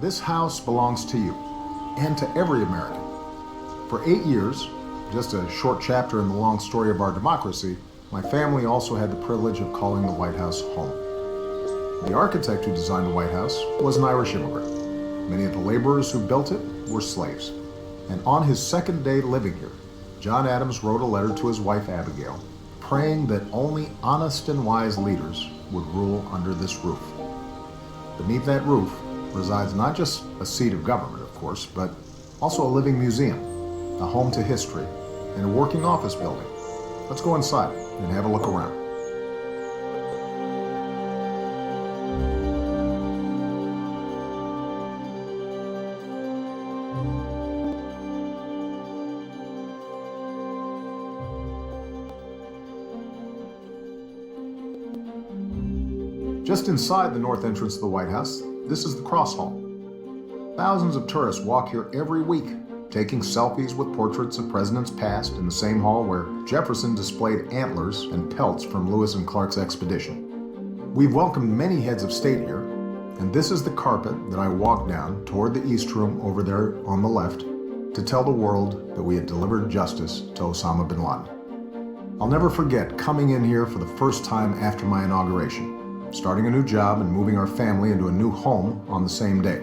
This house belongs to you and to every American. For 8 years, just a short chapter in the long story of our democracy, my family also had the privilege of calling the White House home. The architect who designed the White House was an Irish immigrant. Many of the laborers who built it were slaves. And on his second day living here, John Adams wrote a letter to his wife Abigail, praying that only honest and wise leaders would rule under this roof. Beneath that roof resides not just a seat of government, of course, but also a living museum, a home to history, and a working office building. Let's go inside and have a look around. Just inside the north entrance of the White House, this is the Cross Hall. Thousands of tourists walk here every week, taking selfies with portraits of presidents past in the same hall where Jefferson displayed antlers and pelts from Lewis and Clark's expedition. We've welcomed many heads of state here, and this is the carpet that I walked down toward the East Room over there on the left to tell the world that we had delivered justice to Osama bin Laden. I'll never forget coming in here for the first time after my inauguration, starting a new job and moving our family into a new home on the same day.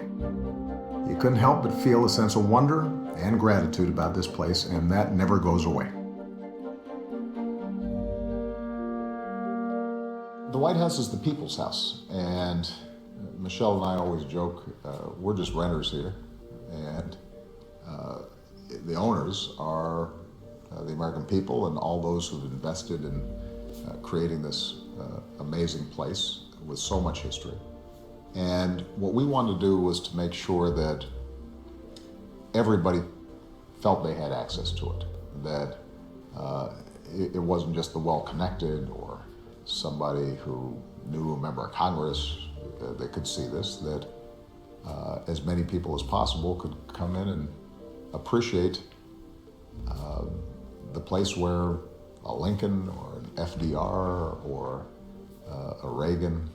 You couldn't help but feel a sense of wonder and gratitude about this place, and that never goes away. The White House is the people's house, and Michelle and I always joke, we're just renters here, and the owners are the American people and all those who've invested in creating this amazing place with so much history. And what we wanted to do was to make sure that everybody felt they had access to it, that it wasn't just the well-connected or somebody who knew a member of Congress that could see this, that as many people as possible could come in and appreciate the place where a Lincoln or an FDR or a Reagan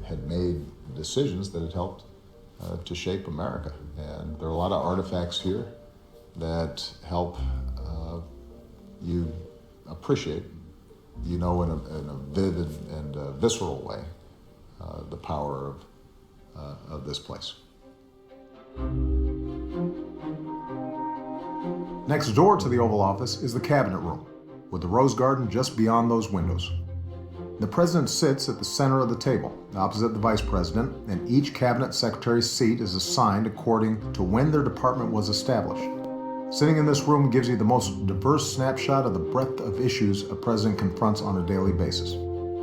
had made decisions that had helped to shape America. And there are a lot of artifacts here that help you appreciate, in a vivid and visceral way, the power of this place. Next door to the Oval Office is the Cabinet Room, with the Rose Garden just beyond those windows. The President sits at the center of the table, opposite the Vice President, and each Cabinet Secretary's seat is assigned according to when their department was established. Sitting in this room gives you the most diverse snapshot of the breadth of issues a president confronts on a daily basis.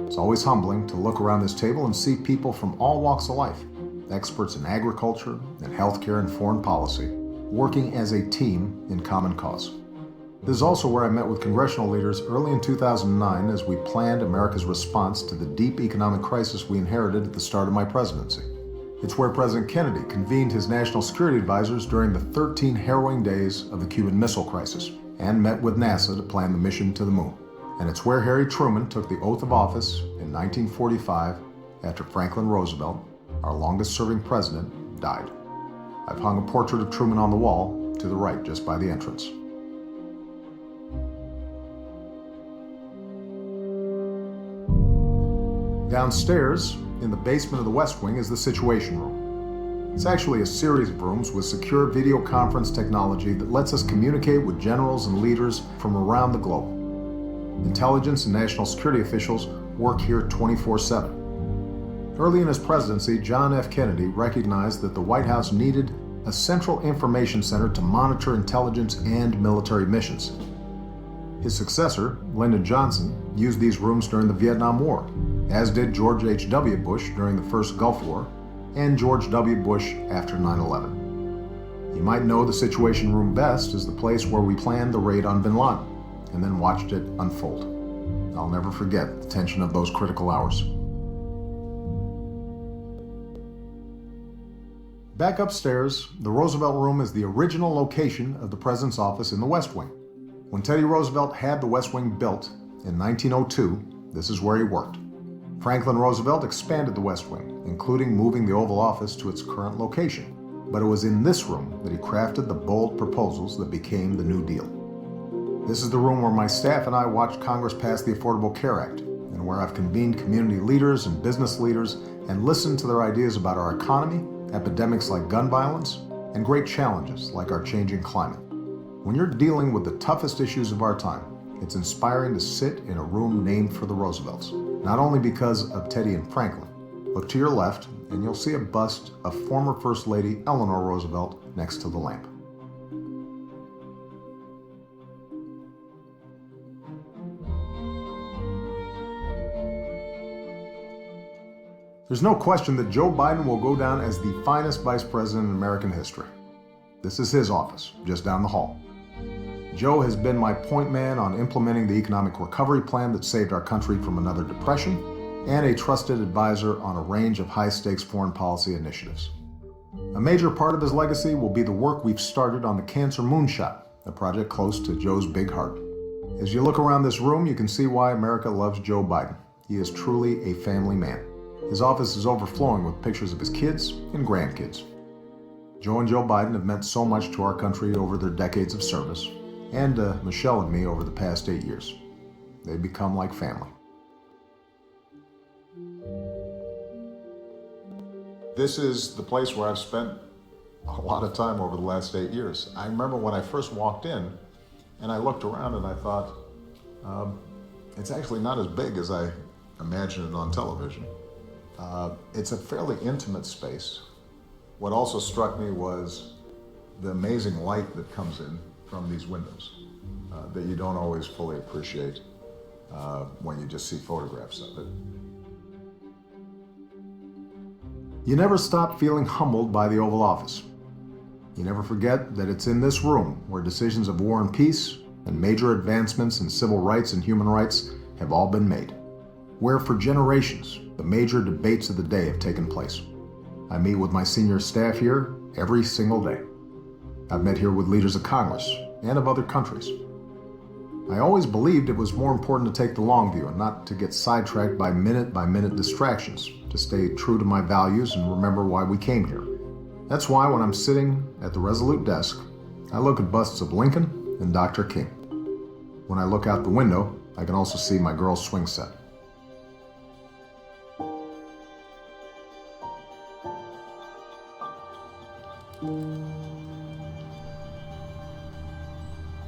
It's always humbling to look around this table and see people from all walks of life, experts in agriculture and healthcare and foreign policy, working as a team in common cause. This is also where I met with congressional leaders early in 2009 as we planned America's response to the deep economic crisis we inherited at the start of my presidency. It's where President Kennedy convened his national security advisors during the 13 harrowing days of the Cuban Missile Crisis and met with NASA to plan the mission to the moon. And it's where Harry Truman took the oath of office in 1945 after Franklin Roosevelt, our longest-serving president, died. I've hung a portrait of Truman on the wall to the right just by the entrance. Downstairs, in the basement of the West Wing, is the Situation Room. It's actually a series of rooms with secure video conference technology that lets us communicate with generals and leaders from around the globe. Intelligence and national security officials work here 24/7. Early in his presidency, John F. Kennedy recognized that the White House needed a central information center to monitor intelligence and military missions. His successor, Lyndon Johnson, used these rooms during the Vietnam War, as did George H.W. Bush during the first Gulf War, and George W. Bush after 9/11. You might know the Situation Room best as the place where we planned the raid on bin Laden, and then watched it unfold. I'll never forget the tension of those critical hours. Back upstairs, the Roosevelt Room is the original location of the President's office in the West Wing. When Teddy Roosevelt had the West Wing built in 1902, this is where he worked. Franklin Roosevelt expanded the West Wing, including moving the Oval Office to its current location. But it was in this room that he crafted the bold proposals that became the New Deal. This is the room where my staff and I watched Congress pass the Affordable Care Act, and where I've convened community leaders and business leaders and listened to their ideas about our economy, epidemics like gun violence, and great challenges like our changing climate. When you're dealing with the toughest issues of our time, it's inspiring to sit in a room named for the Roosevelts, not only because of Teddy and Franklin. Look to your left, and you'll see a bust of former First Lady Eleanor Roosevelt next to the lamp. There's no question that Joe Biden will go down as the finest vice president in American history. This is his office, just down the hall. Joe has been my point man on implementing the economic recovery plan that saved our country from another depression, and a trusted advisor on a range of high-stakes foreign policy initiatives. A major part of his legacy will be the work we've started on the Cancer Moonshot, a project close to Joe's big heart. As you look around this room, you can see why America loves Joe Biden. He is truly a family man. His office is overflowing with pictures of his kids and grandkids. Joe and Joe Biden have meant so much to our country over their decades of service, and Michelle and me over the past 8 years. They've become like family. This is the place where I've spent a lot of time over the last 8 years. I remember when I first walked in, and I looked around and I thought, it's actually not as big as I imagined it on television. It's a fairly intimate space. What also struck me was the amazing light that comes in from these windows that you don't always fully appreciate when you just see photographs of it. You never stop feeling humbled by the Oval Office. You never forget that it's in this room where decisions of war and peace and major advancements in civil rights and human rights have all been made. Where for generations, the major debates of the day have taken place. I meet with my senior staff here every single day. I've met here with leaders of Congress and of other countries. I always believed it was more important to take the long view and not to get sidetracked by minute distractions, to stay true to my values and remember why we came here. That's why when I'm sitting at the Resolute desk, I look at busts of Lincoln and Dr. King. When I look out the window, I can also see my girls' swing set.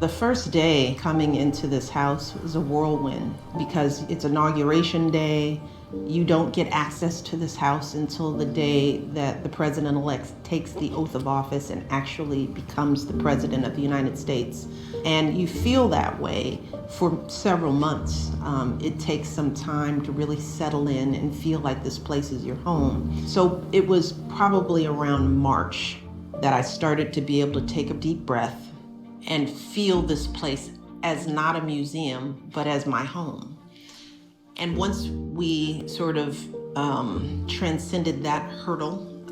The first day coming into this house was a whirlwind because it's inauguration day. You don't get access to this house until the day that the president-elect takes the oath of office and actually becomes the president of the United States. And you feel that way for several months. It takes some time to really settle in and feel like this place is your home. So it was probably around March that I started to be able to take a deep breath and feel this place as not a museum, but as my home. And once we sort of transcended that hurdle,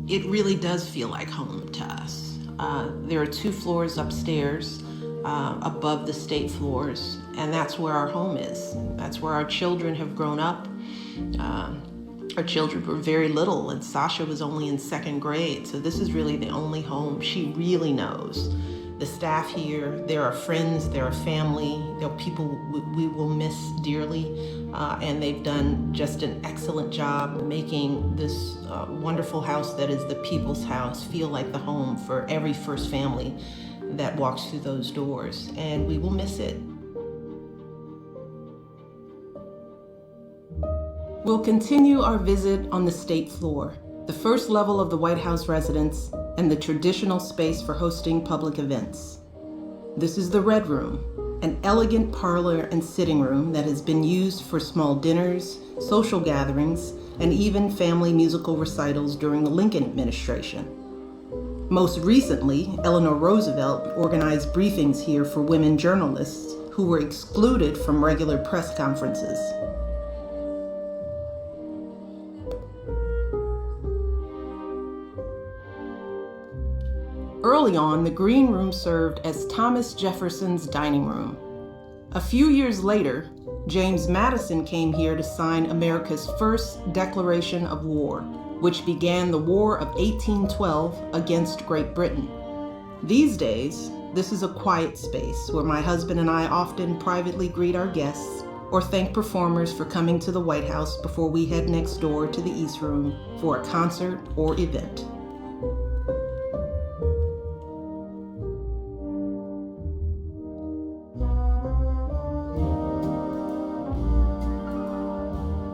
it really does feel like home to us. There are 2 floors upstairs above the state floors, and that's where our home is. That's where our children have grown up. Our children were very little, and Sasha was only in 2nd grade, so this is really the only home she really knows. The staff here, there are friends, there are family, there are people we will miss dearly, and they've done just an excellent job making this wonderful house that is the people's house feel like the home for every first family that walks through those doors, and we will miss it. We'll continue our visit on the state floor, the first level of the White House residence, and the traditional space for hosting public events. This is the Red Room, an elegant parlor and sitting room that has been used for small dinners, social gatherings, and even family musical recitals during the Lincoln administration. Most recently, Eleanor Roosevelt organized briefings here for women journalists who were excluded from regular press conferences. Early on, the Green Room served as Thomas Jefferson's dining room. A few years later, James Madison came here to sign America's first declaration of war, which began the War of 1812 against Great Britain. These days, this is a quiet space where my husband and I often privately greet our guests or thank performers for coming to the White House before we head next door to the East Room for a concert or event.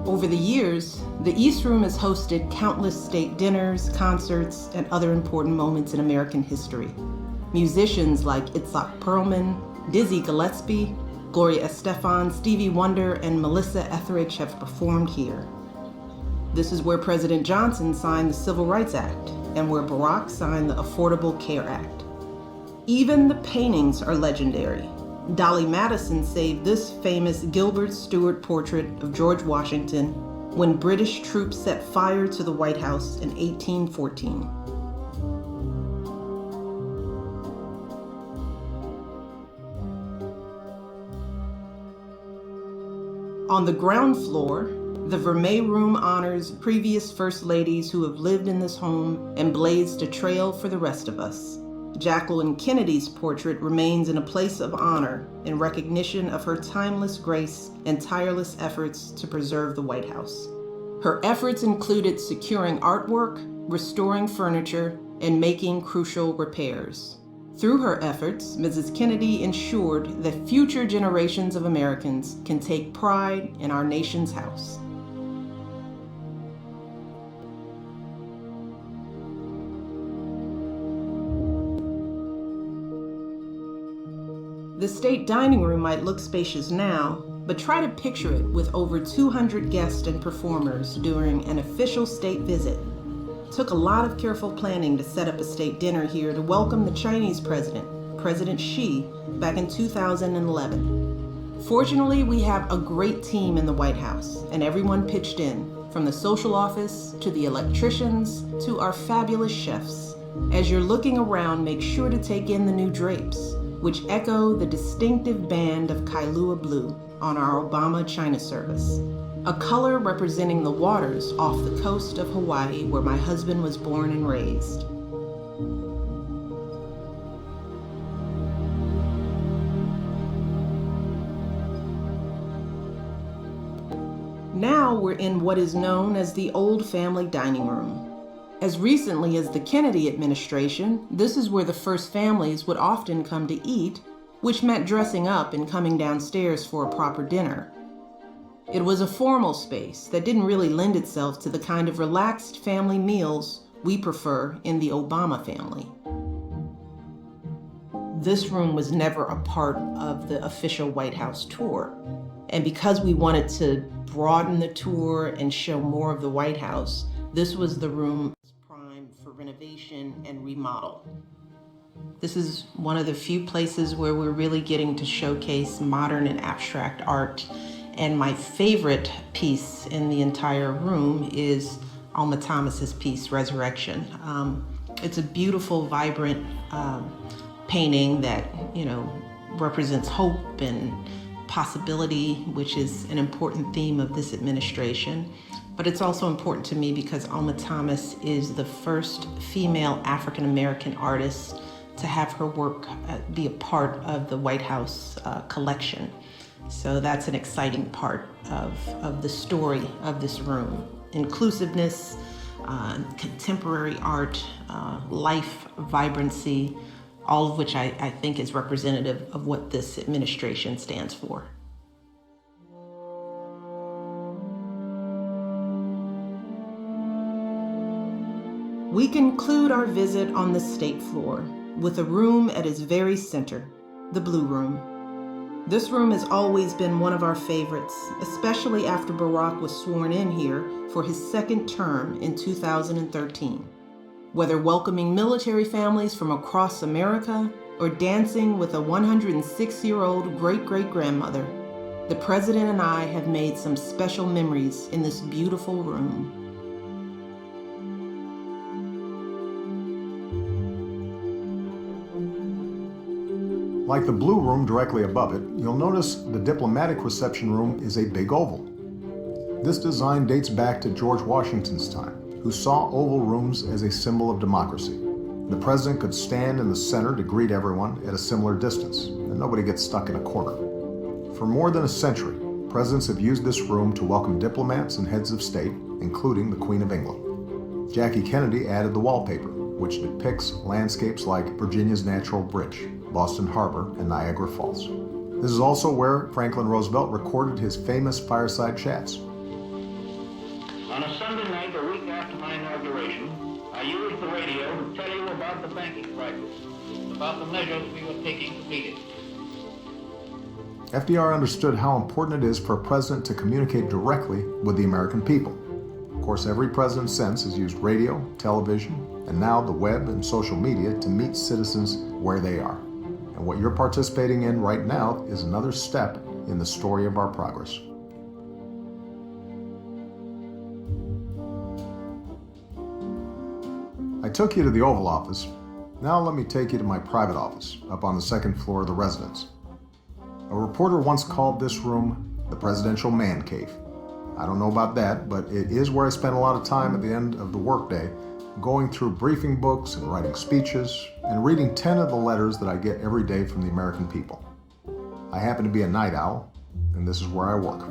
Over the years, the East Room has hosted countless state dinners, concerts, and other important moments in American history. Musicians like Itzhak Perlman, Dizzy Gillespie, Gloria Estefan, Stevie Wonder, and Melissa Etheridge have performed here. This is where President Johnson signed the Civil Rights Act and where Barack signed the Affordable Care Act. Even the paintings are legendary. Dolly Madison saved this famous Gilbert Stuart portrait of George Washington when British troops set fire to the White House in 1814. On the ground floor, the Roosevelt Room honors previous First Ladies who have lived in this home and blazed a trail for the rest of us. Jacqueline Kennedy's portrait remains in a place of honor in recognition of her timeless grace and tireless efforts to preserve the White House. Her efforts included securing artwork, restoring furniture, and making crucial repairs. Through her efforts, Mrs. Kennedy ensured that future generations of Americans can take pride in our nation's house. The state dining room might look spacious now, but try to picture it with over 200 guests and performers during an official state visit. It took a lot of careful planning to set up a state dinner here to welcome the Chinese president, President Xi, back in 2011. Fortunately, we have a great team in the White House, and everyone pitched in, from the social office to the electricians to our fabulous chefs. As you're looking around, make sure to take in the new drapes, which echo the distinctive band of Kailua blue on our Obama China service, a color representing the waters off the coast of Hawaii where my husband was born and raised. Now we're in what is known as the Old Family Dining Room. As recently as the Kennedy administration, this is where the first families would often come to eat, which meant dressing up and coming downstairs for a proper dinner. It was a formal space that didn't really lend itself to the kind of relaxed family meals we prefer in the Obama family. This room was never a part of the official White House tour. And because we wanted to broaden the tour and show more of the White House, this was the room primed for renovation and remodel. This is one of the few places where we're really getting to showcase modern and abstract art. And my favorite piece in the entire room is Alma Thomas's piece, Resurrection. It's a beautiful, vibrant painting that, represents hope and possibility, which is an important theme of this administration. But it's also important to me because Alma Thomas is the first female African-American artist to have her work be a part of the White House collection. So that's an exciting part of the story of this room. Inclusiveness, contemporary art, life, vibrancy, all of which I think is representative of what this administration stands for. We conclude our visit on the state floor with a room at its very center, the Blue Room. This room has always been one of our favorites, especially after Barack was sworn in here for his second term in 2013. Whether welcoming military families from across America or dancing with a 106-year-old great-great-grandmother, the president and I have made some special memories in this beautiful room. Like the blue room directly above it, you'll notice the diplomatic reception room is a big oval. This design dates back to George Washington's time, who saw oval rooms as a symbol of democracy. The president could stand in the center to greet everyone at a similar distance, and nobody gets stuck in a corner. For more than a century, presidents have used this room to welcome diplomats and heads of state, including the Queen of England. Jackie Kennedy added the wallpaper, which depicts landscapes like Virginia's Natural Bridge, Boston Harbor, and Niagara Falls. This is also where Franklin Roosevelt recorded his famous fireside chats. On a Sunday night, a week after my inauguration, I used the radio to tell you about the banking crisis, about the measures we were taking to meet it. FDR understood how important it is for a president to communicate directly with the American people. Of course, every president since has used radio, television, and now the web and social media to meet citizens where they are. And what you're participating in right now is another step in the story of our progress. I took you to the Oval Office. Now let me take you to my private office, up on the second floor of the residence. A reporter once called this room the presidential man cave. I don't know about that, but it is where I spend a lot of time at the end of the workday, going through briefing books and writing speeches, and reading 10 of the letters that I get every day from the American people. I happen to be a night owl, and this is where I work.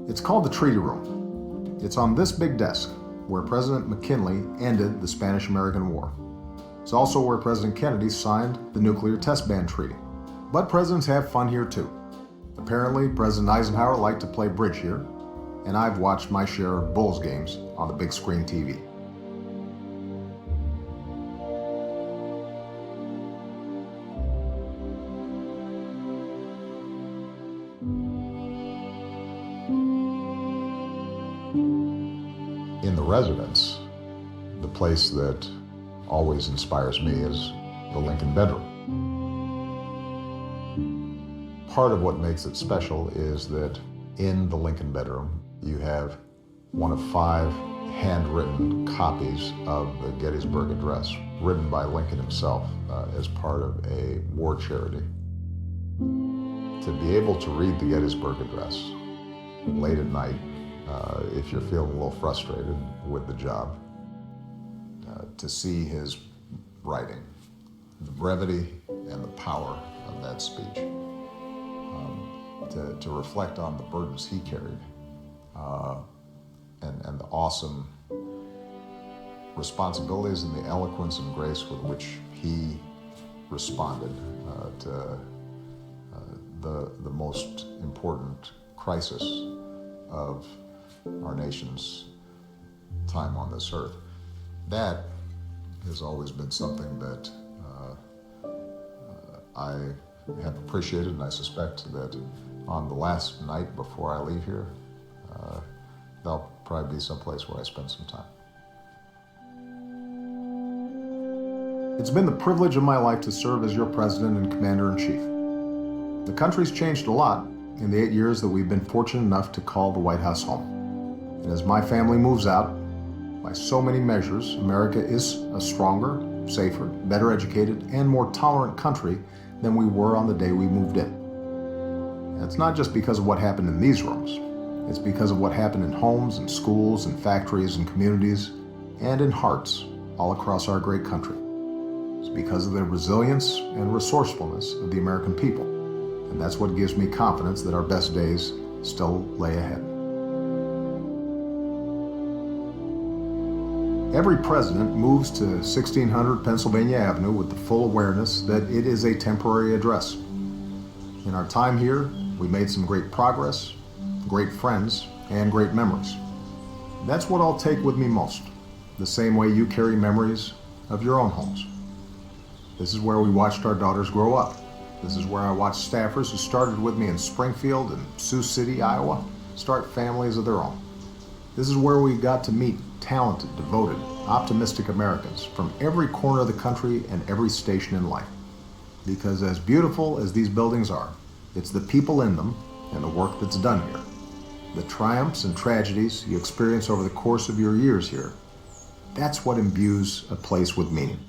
It's called the Treaty Room. It's on this big desk, where President McKinley ended the Spanish-American War. It's also where President Kennedy signed the Nuclear Test Ban Treaty. But presidents have fun here too. Apparently, President Eisenhower liked to play bridge here, and I've watched my share of Bulls games on the big screen TV. In the residence, the place that always inspires me is the Lincoln bedroom. Part of what makes it special is that in the Lincoln bedroom, you have one of 5 handwritten copies of the Gettysburg Address, written by Lincoln himself as part of a war charity. To be able to read the Gettysburg Address late at night, if you're feeling a little frustrated with the job, to see his writing, the brevity and the power of that speech, to reflect on the burdens he carried, and the awesome responsibilities and the eloquence and grace with which he responded to the most important crisis of our nation's time on this earth. That has always been something that I have appreciated, and I suspect that on the last night before I leave here, there'll probably be some place where I spend some time. It's been the privilege of my life to serve as your president and commander-in-chief. The country's changed a lot in the 8 years that we've been fortunate enough to call the White House home. And as my family moves out, by so many measures, America is a stronger, safer, better educated, and more tolerant country than we were on the day we moved in. And it's not just because of what happened in these rooms. It's because of what happened in homes and schools and factories and communities and in hearts all across our great country. It's because of the resilience and resourcefulness of the American people. And that's what gives me confidence that our best days still lay ahead. Every president moves to 1600 Pennsylvania Avenue with the full awareness that it is a temporary address. In our time here, we made some great progress, great friends, and great memories. That's what I'll take with me most, the same way you carry memories of your own homes. This is where we watched our daughters grow up. This is where I watched staffers who started with me in Springfield and Sioux City, Iowa, start families of their own. This is where we got to meet talented, devoted, optimistic Americans from every corner of the country and every station in life. Because as beautiful as these buildings are, it's the people in them and the work that's done here. The triumphs and tragedies you experience over the course of your years here. That's what imbues a place with meaning.